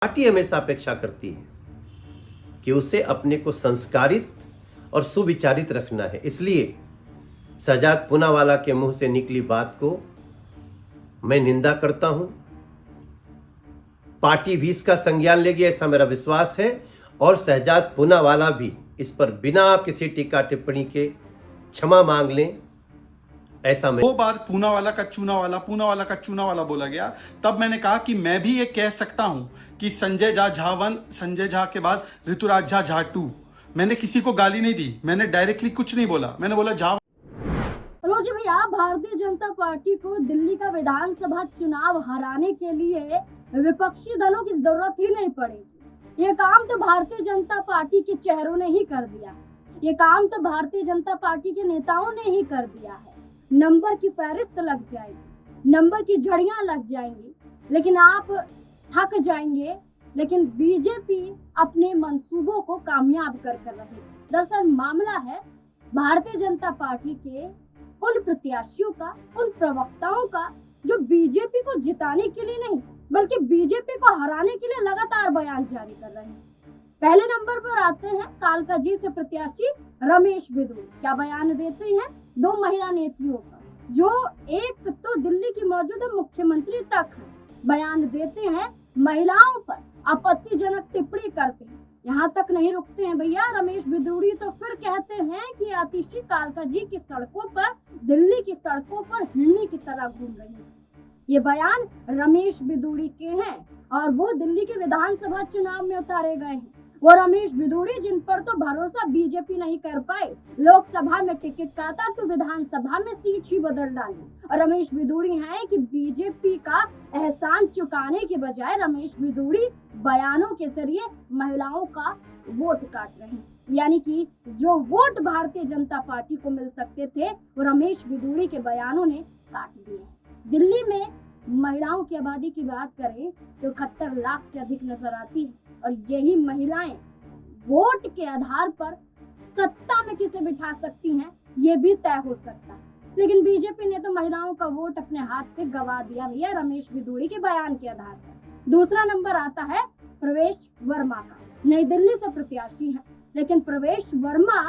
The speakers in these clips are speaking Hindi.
पार्टी हमेशा अपेक्षा करती है कि उसे अपने को संस्कारित और सुविचारित रखना है। इसलिए शहजाद पूनावाला के मुंह से निकली बात को मैं निंदा करता हूं। पार्टी भी इसका संज्ञान लेगी, ऐसा मेरा विश्वास है, और शहजाद पूनावाला भी इस पर बिना किसी टीका टिप्पणी के क्षमा मांग लें, ऐसा मैं। 2 बार पूनावाला का चूनावाला बोला गया। तब मैंने कहा कि मैं भी ये कह सकता हूं कि संजय झा 1, संजय झा के बाद ऋतुराज झा 2। मैंने किसी को गाली नहीं दी, मैंने डायरेक्टली कुछ नहीं बोला, मैंने बोला झा। मनोज जी भैया, भारतीय जनता पार्टी को दिल्ली का विधानसभा चुनाव हराने के लिए विपक्षी दलों की जरूरत ही नहीं पड़ेगी। ये काम तो भारतीय जनता पार्टी के चेहरों ने ही कर दिया। ये काम तो भारतीय जनता पार्टी के नेताओं ने ही कर दिया है। नंबर की फहरिस्त लग जाएगी, नंबर की झड़ियां लग जाएंगी, लेकिन आप थक जाएंगे। लेकिन बीजेपी अपने मंसूबों को कामयाब कर रहेगी। दरअसल मामला है भारतीय जनता पार्टी के उन प्रत्याशियों का, उन प्रवक्ताओं का जो बीजेपी को जिताने के लिए नहीं बल्कि बीजेपी को हराने के लिए लगातार बयान जारी कर रहे हैं। पहले नंबर पर आते हैं कालकाजी से प्रत्याशी रमेश बिदूर। क्या बयान देते हैं 2 महिला नेत्रियों पर, जो एक तो दिल्ली की मौजूदा मुख्यमंत्री तक है। बयान देते हैं महिलाओं पर आपत्तिजनक टिप्पणी करते हैं। यहाँ तक नहीं रुकते हैं भैया रमेश बिदूरी, तो फिर कहते हैं कि आतिशी कालकाजी की सड़कों पर, दिल्ली की सड़कों पर हिरनी की तरह घूम रही है। ये बयान रमेश बिदूरी के हैं और वो दिल्ली के विधानसभा चुनाव में उतारे गए हैं। वो रमेश बिदूरी जिन पर तो भरोसा बीजेपी नहीं कर पाई, लोकसभा में टिकट काटा तो विधानसभा में सीट ही बदल डाली। और रमेश बिदूरी हैं कि बीजेपी का एहसान चुकाने के बजाय रमेश बिदूरी बयानों के जरिए महिलाओं का वोट काट रहे हैं। यानी कि जो वोट भारतीय जनता पार्टी को मिल सकते थे वो रमेश बिदूरी के बयानों ने काट दिए। दिल्ली में महिलाओं की आबादी की बात करें तो 71 लाख से अधिक नजर आती है, और यही महिलाएं वोट के आधार पर सत्ता में किसे बिठा सकती हैं ये भी तय हो सकता है। लेकिन बीजेपी ने तो महिलाओं का वोट अपने हाथ से गवा दिया भैया रमेश बिदूरी के बयान के आधार पर। दूसरा नंबर आता है प्रवेश वर्मा का। नई दिल्ली से प्रत्याशी है, लेकिन प्रवेश वर्मा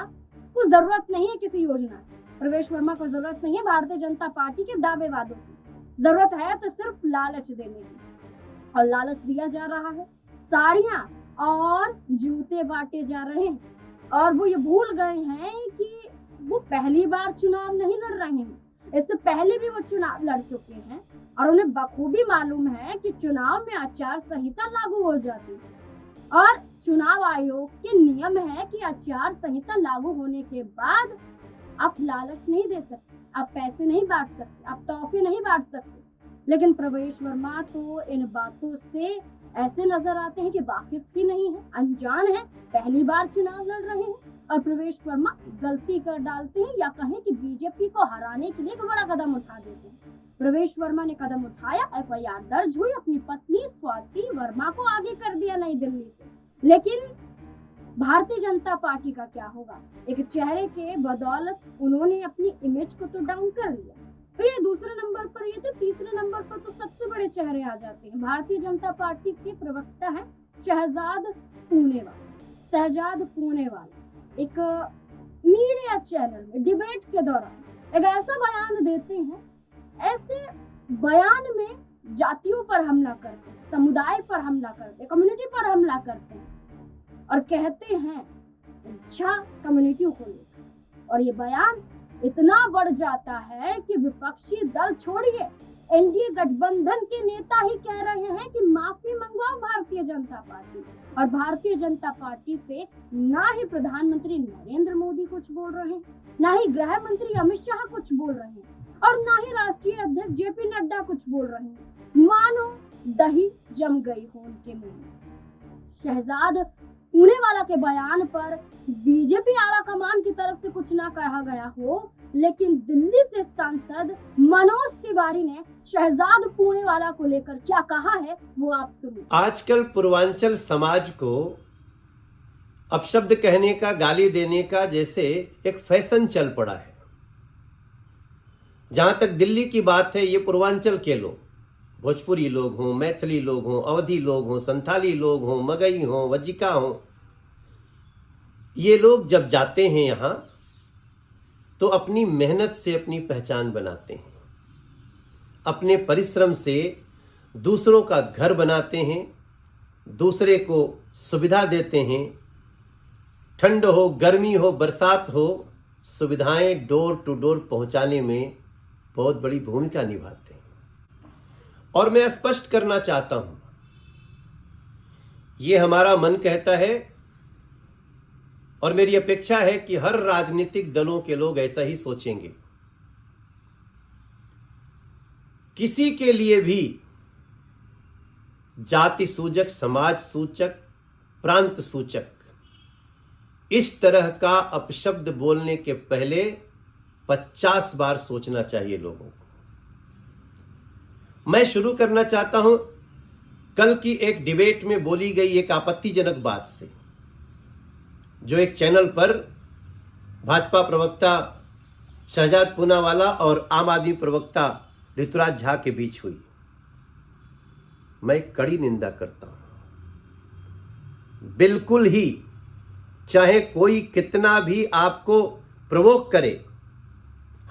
को जरूरत नहीं है किसी योजना की। प्रवेश वर्मा को जरूरत नहीं है भारतीय जनता पार्टी के दावे वादों की। जरूरत है तो सिर्फ लालच देने की, और लालच दिया जा रहा है। साड़ियां और जूते बांटे जा रहे हैं, और वो ये भूल गए हैं कि वो पहली बार चुनाव नहीं लड़ रहे हैं। इससे पहले भी वो चुनाव लड़ चुके हैं और उन्हें बखूबी मालूम है कि चुनाव में आचार संहिता लागू हो जाती है। और चुनाव आयोग के नियम है कि आचार संहिता लागू होने के बाद आप लालच नहीं दे सकते, आप पैसे नहीं बांट सकते, आप तोहफे नहीं बांट सकते। लेकिन प्रवेश वर्मा तो इन बातों से ऐसे नजर आते हैं कि वाकिफ ही नहीं है, अनजान है, पहली बार चुनाव लड़ रहे हैं। और प्रवेश वर्मा गलती कर डालते हैं, या कहें कि बीजेपी को हराने के लिए एक बड़ा कदम उठा देते हैं। प्रवेश वर्मा ने कदम उठाया, FIR दर्ज हुई, अपनी पत्नी स्वाति वर्मा को आगे कर दिया नई दिल्ली से। लेकिन भारतीय जनता पार्टी का क्या होगा? एक चेहरे के बदौलत उन्होंने अपनी इमेज को तो डाउन कर लिया। तो ये दूसरे नंबर पर ये थे। तीसरे नंबर पर तो सबसे बड़े चेहरे आ जाते हैं। भारतीय जनता पार्टी के प्रवक्ता हैं शहजाद पूनेवाला। एक मीडिया चैनल में डिबेट के दौरान एक ऐसा बयान देते हैं, ऐसे बयान में जातियों पर हमला करते हैं, समुदाय पर हमला करते हैं, कम्युनिटी पर हमला करते हैं, और कहते हैं झा कम्युनिटियों को लेकर। और ये बयान इतना बढ़ जाता है कि विपक्षी दल छोड़िए, एनडीए गठबंधन के नेता ही कह रहे हैं कि माफी मंगवाओ भारतीय जनता पार्टी। और भारतीय जनता पार्टी से ना ही प्रधानमंत्री नरेंद्र मोदी कुछ बोल रहे हैं, ना ही गृह मंत्री अमित शाह कुछ बोल रहे हैं, और ना ही राष्ट्रीय अध्यक्ष JP नड्डा कुछ बोल रहे हैं। मानो दही जम गई हो उनके मुंह में। शहजाद पूनेवाला के बयान पर बीजेपी आला कमान की तरफ से कुछ ना कहा गया हो, लेकिन दिल्ली से सांसद मनोज तिवारी ने शहजाद पूनेवाला को लेकर क्या कहा है वो आप सुनिए। आजकल पूर्वांचल समाज को अपशब्द कहने का, गाली देने का जैसे एक फैशन चल पड़ा है। जहां तक दिल्ली की बात है, ये पूर्वांचल के लोग भोजपुरी लोग हों, मैथिली लोग हों, अवधी लोग हों, संथाली लोग हों, मगई हों, वज्जिका हों, ये लोग जब जाते हैं यहाँ तो अपनी मेहनत से अपनी पहचान बनाते हैं, अपने परिश्रम से दूसरों का घर बनाते हैं, दूसरे को सुविधा देते हैं। ठंड हो, गर्मी हो, बरसात हो, सुविधाएं डोर टू डोर पहुंचाने में बहुत बड़ी भूमिका निभाते हैं। और मैं स्पष्ट करना चाहता हूं, ये हमारा मन कहता है और मेरी अपेक्षा है कि हर राजनीतिक दलों के लोग ऐसा ही सोचेंगे। किसी के लिए भी जाति सूचक, समाज सूचक, प्रांत सूचक इस तरह का अपशब्द बोलने के पहले 50 बार सोचना चाहिए लोगों को। मैं शुरू करना चाहता हूं कल की एक डिबेट में बोली गई एक आपत्तिजनक बात से, जो एक चैनल पर भाजपा प्रवक्ता शहजाद पूनावाला और आम आदमी प्रवक्ता ऋतुराज झा के बीच हुई। मैं कड़ी निंदा करता हूं। बिल्कुल ही, चाहे कोई कितना भी आपको प्रवोक करे,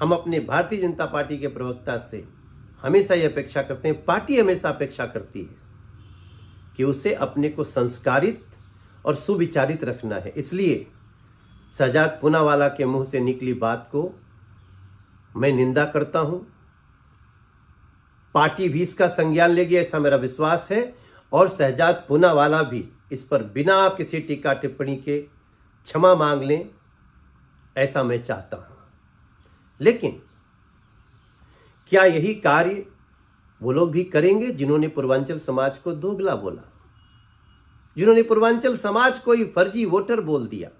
हम अपने भारतीय जनता पार्टी के प्रवक्ता से हमेशा ये अपेक्षा करते हैं, पार्टी हमेशा अपेक्षा करती है कि उसे अपने को संस्कारित और सुविचारित रखना है। इसलिए शहजाद पूनावाला के मुंह से निकली बात को मैं निंदा करता हूं। पार्टी भी इसका संज्ञान लेगी, ऐसा मेरा विश्वास है, और शहजाद पूनावाला भी इस पर बिना किसी टीका टिप्पणी के क्षमा मांग लें, ऐसा मैं चाहता हूं। लेकिन क्या यही कार्य वो लोग भी करेंगे जिन्होंने पूर्वांचल समाज को दोगला बोला, जिन्होंने पूर्वांचल समाज को ही फर्जी वोटर बोल दिया?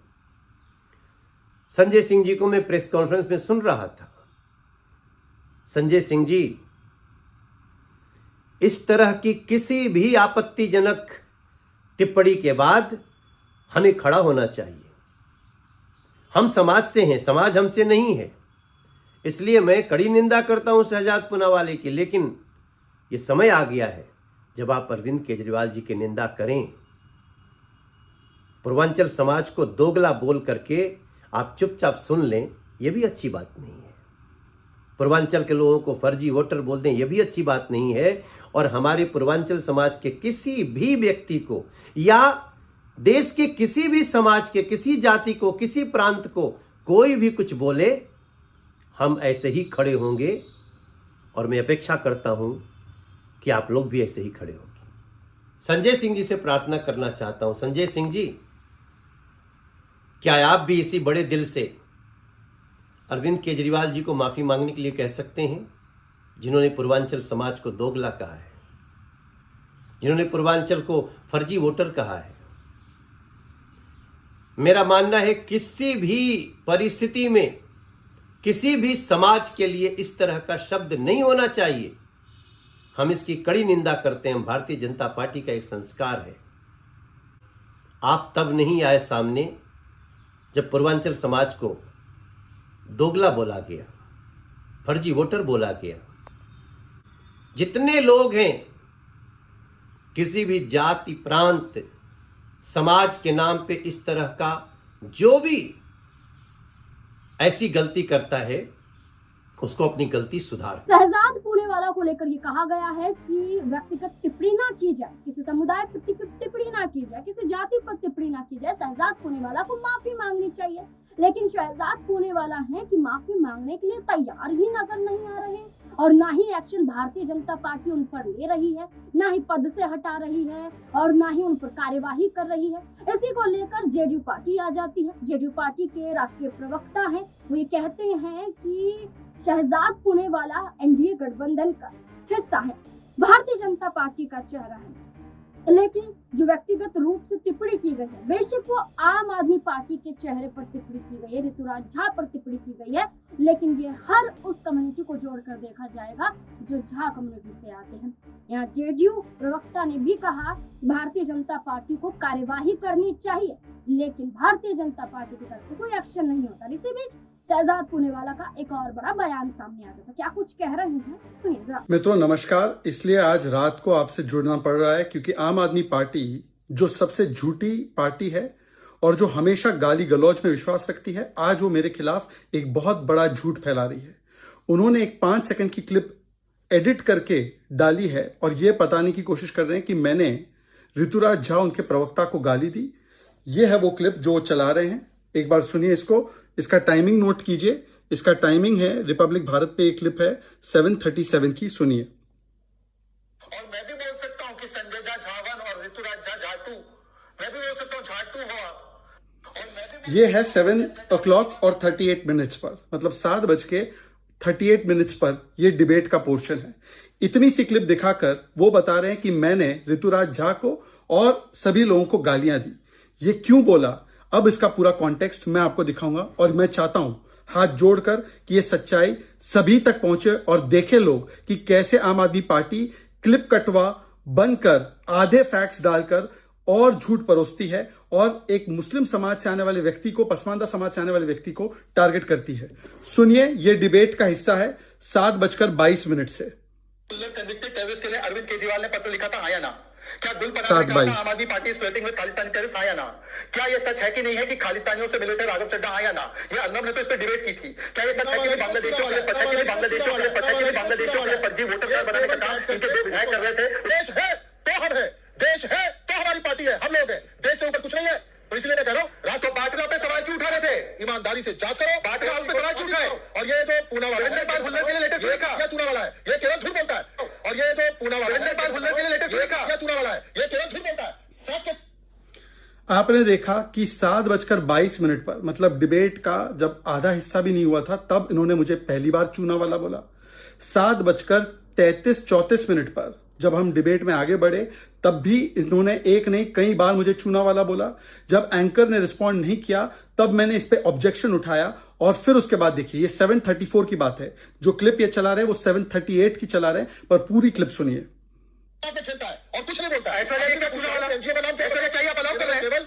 संजय सिंह जी को मैं प्रेस कॉन्फ्रेंस में सुन रहा था। संजय सिंह जी, इस तरह की किसी भी आपत्तिजनक टिप्पणी के बाद हमें खड़ा होना चाहिए। हम समाज से हैं, समाज हमसे नहीं है। इसलिए मैं कड़ी निंदा करता हूं शहजाद पूनावाले की, लेकिन ये समय आ गया है जब आप अरविंद केजरीवाल जी की निंदा करें। पूर्वांचल समाज को दोगला बोल करके आप चुपचाप सुन लें, यह भी अच्छी बात नहीं है। पूर्वांचल के लोगों को फर्जी वोटर बोल दें, यह भी अच्छी बात नहीं है। और हमारे पूर्वांचल समाज के किसी भी व्यक्ति को या देश के किसी भी समाज के किसी जाति को, किसी प्रांत को कोई भी कुछ बोले, हम ऐसे ही खड़े होंगे। और मैं अपेक्षा करता हूं कि आप लोग भी ऐसे ही खड़े होंगे। संजय सिंह जी से प्रार्थना करना चाहता हूं, संजय सिंह जी, क्या आप भी इसी बड़े दिल से अरविंद केजरीवाल जी को माफी मांगने के लिए कह सकते हैं, जिन्होंने पूर्वांचल समाज को दोगला कहा है, जिन्होंने पूर्वांचल को फर्जी वोटर कहा है? मेरा मानना है किसी भी परिस्थिति में किसी भी समाज के लिए इस तरह का शब्द नहीं होना चाहिए। हम इसकी कड़ी निंदा करते हैं। भारतीय जनता पार्टी का एक संस्कार है। आप तब नहीं आए सामने जब पूर्वांचल समाज को दोगला बोला गया, फर्जी वोटर बोला गया। जितने लोग हैं किसी भी जाति, प्रांत, समाज के नाम पे इस तरह का जो भी ऐसी गलती करता है, उसको अपनी गलती सुधार। शहजाद पूनावाला को लेकर ये कहा गया है कि व्यक्तिगत टिप्पणी ना की जाए, किसी समुदाय पर टिप्पणी ना की जाए, किसी जाति पर टिप्पणी ना की जाए। शहजाद पूनावाला को माफी मांगनी चाहिए, लेकिन शहजाद पूनावाला हैं कि माफी मांगने के लिए तैयार ही नजर नहीं आ रहे, और ना ही एक्शन भारतीय जनता पार्टी उन पर ले रही है, ना ही पद से हटा रही है, और ना ही उन पर कार्यवाही कर रही है। इसी को लेकर जेडीयू पार्टी आ जाती है। जेडीयू पार्टी के राष्ट्रीय प्रवक्ता हैं, वो ये कहते हैं कि शहजाद पूनावाला एनडीए गठबंधन का हिस्सा है, भारतीय जनता पार्टी का चेहरा है। लेकिन जो व्यक्तिगत रूप से टिप्पणी की गई है, बेशक वो आम आदमी पार्टी के चेहरे पर टिप्पणी की गई है, ऋतुराज झा पर टिप्पणी की गई है, लेकिन ये हर उस कम्युनिटी को जोड़कर देखा जाएगा जो झा कम्युनिटी से आते हैं। यहाँ जेडीयू प्रवक्ता ने भी कहा भारतीय जनता पार्टी को कार्यवाही करनी चाहिए, लेकिन भारतीय जनता पार्टी की तरफ से कोई एक्शन नहीं होता। इसी बीच शहजाद पूनेवाला का एक और बड़ा बयान सामने आ जाता, क्या कुछ कह रहे हैं सुनिए जरा। मित्रों नमस्कार। इसलिए आज रात को आपसे जुड़ना पड़ रहा है क्योंकि आम आदमी पार्टी जो सबसे झूठी पार्टी है और जो हमेशा गाली गलौज में विश्वास रखती है, आज वो मेरे खिलाफ एक बहुत बड़ा झूठ फैला रही है। उन्होंने एक 5 सेकंड की क्लिप एडिट करके डाली है और ये बताने की कोशिश कर रहे हैं कि मैंने ऋतुराज झा उनके प्रवक्ता को गाली दी। ये है वो क्लिप जो चला रहे हैं, एक बार सुनिए इसको। इसका टाइमिंग नोट कीजिए, इसका टाइमिंग है रिपब्लिक भारत पे एक क्लिप है 7:37 की, सुनिए। और मैं भी बोल सकता हूं कि संजय झा झावन और ऋतुराज झा झाटू, मैं भी बोल सकता हूं झाटू हुआ। और मैं भी ये है 7:38 पर, मतलब 7:38 पर ये डिबेट का पोर्शन है। इतनी सी क्लिप दिखाकर वो बता रहे हैं कि मैंने ऋतुराज झा को और सभी लोगों को गालियां दी। ये क्यों बोला, अब इसका पूरा कॉन्टेक्स्ट मैं आपको दिखाऊंगा और मैं चाहता हूं हाथ जोड़कर कि ये सच्चाई सभी तक पहुंचे और देखे लोग कि कैसे आम आदमी पार्टी क्लिप कटवा बनकर आधे फैक्ट्स डालकर और झूठ परोसती है और एक मुस्लिम समाज से आने वाले व्यक्ति को, पसमानदा समाज से आने वाले व्यक्ति को टारगेट करती है। सुनिए, ये डिबेट का हिस्सा है 7:22 से। कन्विक्टेड टेररिस्ट के लिए अरविंद केजरीवाल ने पत्र लिखा था, हाँ या ना? क्या गुल पनाग 7:22 ने कहा था आम आदमी party is flirting with Khalistani terrorist, हाँ या ना? क्या ये सच है कि नहीं है कि खालिस्तानियों से मिले थे राघव चड्ढा, हाँ या ना? ये अर्नब ने तो इस पर डिबेट की थी। क्या ये सच है कि बांग्लादेशियों के लिए फर्जी वोटर कार्ड बनाने का काम इनके 2 विधायक कर रहे थे? देश है तो हम है, देश है तो हमारी पार्टी है, हम लोग हैं, देश से ऊपर कुछ नहीं है। तो इसलिए मैं कह रहा हूं, राष्ट्र बाटला पे सवाल क्यों उठा रहे थे? ईमानदारी से जांच करो, बाटला पे सवाल क्यों उठाए? और ये जो पूनावाला हुल्लड़ के लिए लेटेस्ट क्या चुनाव वाला है, ये केवल झूठ बोलता है। और ये जो पूनावाला हुल्लड़ के लिए लेटेस्ट क्या चुनाव वाला है, ये केवल झूठ बोलता है। आपने देखा कि 7:22 पर, मतलब डिबेट का जब आधा हिस्सा भी नहीं हुआ था, तब इन्होंने मुझे पहली बार चूना वाला बोला। 7:33-34 पर जब हम डिबेट में आगे बढ़े, तब भी इन्होंने एक नहीं कई बार मुझे चूना वाला बोला। जब एंकर ने रिस्पॉन्ड नहीं किया, तब मैंने इस पे ऑब्जेक्शन उठाया और फिर उसके बाद देखिए, ये 7:34 की बात है। जो क्लिप ये चला रहे हैं वो 7:38 की चला रहे हैं, पर पूरी क्लिप सुनिए। खेलता है और कुछ नहीं बोलता है। ऐसा नहीं कि पूनावाला एनजीओ का नाम कैसे क्या आप अलाउ कर रहे हैं? केवल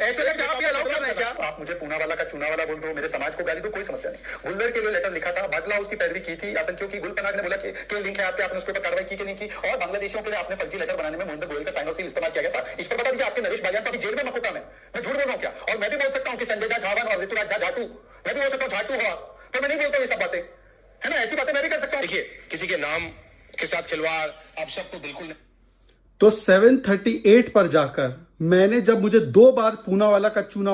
ऐसे क्या आप ये अलाउ कर रहे हैं क्या? आप मुझे पूनावाला का चूनावाला बोल दो, मेरे समाज को गाली दो, कोई समस्या नहीं। गुल्लर के लिए लेटर लिखा था, बाटला उसकी पैरवी की थी, आतंकियों की गुल पनाग ने बोला कि लिंक है आप पे, आपने उसके ऊपर कार्रवाई की कि नहीं की? और बांग्लादेशियों के लिए आपने फर्जी लेटर बनाने में मोहम्मद गोयल का साइन और सील इस्तेमाल किया गया था। इस पर बता दीजिए, आपके नरेश भाईजान तो अभी जेल में मकोटा में, मैं झूठ बोल रहा हूं क्या? और मैं भी बोल सकता हूं कि संजय झा झावन और ऋतुराज झा झाटू, मैं भी बोल सकता हूं झाटू हुआ, तो मैं नहीं बोलता ये सब बातें, है ना? ऐसी बातें मैं भी कर सकता हूं। देखिए, किसी के नाम के साथ खिलवाड़ अब शब्द तो बिल्कुल नहीं। तो 7:38 पर जाकर मैंने, जब मुझे 2 बार पूनावाला का चूना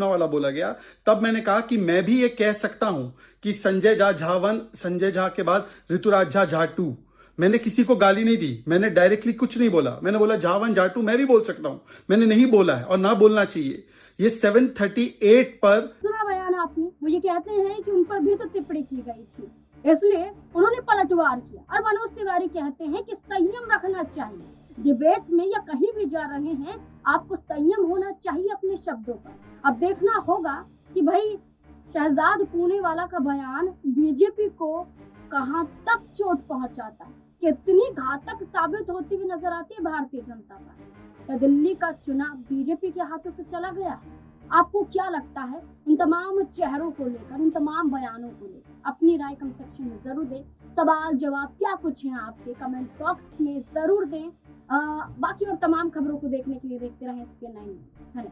वाला बोला गया, तब मैंने कहा कि मैं भी ये कह सकता हूं कि संजय झा झावन, संजय झा के बाद ऋतुराज झा झाटू। मैंने किसी को गाली नहीं दी, मैंने डायरेक्टली कुछ नहीं बोला। मैंने बोला झावन झाटू मैं भी बोल सकता हूं, मैंने नहीं बोला है और ना बोलना चाहिए। ये 7:38 पर सुना बयान आपने, वो ये कहते हैं कि उन पर भी तो टिप्पणी की गई थी, इसलिए उन्होंने पलटवार किया। और मनोज तिवारी कहते हैं कि संयम रखना चाहिए, डिबेट में या कहीं भी जा रहे हैं आपको संयम होना चाहिए अपने शब्दों पर। अब देखना होगा कि भाई शहजाद पूनेवाला का बयान बीजेपी को कहां तक चोट पहुंचाता है, कितनी घातक साबित होती हुई नजर आती है भारतीय जनता पार्टी। दिल्ली का चुनाव बीजेपी के हाथों से चला गया है। आपको क्या लगता है इन तमाम चेहरों को लेकर, इन तमाम बयानों को लेकर? अपनी राय कमेंट सेक्शन में जरूर दें। सवाल जवाब क्या कुछ हैं आपके, कमेंट बॉक्स में जरूर दें। बाकी और तमाम खबरों को देखने के लिए देखते रहें SPN9 न्यूज़। धन्यवाद।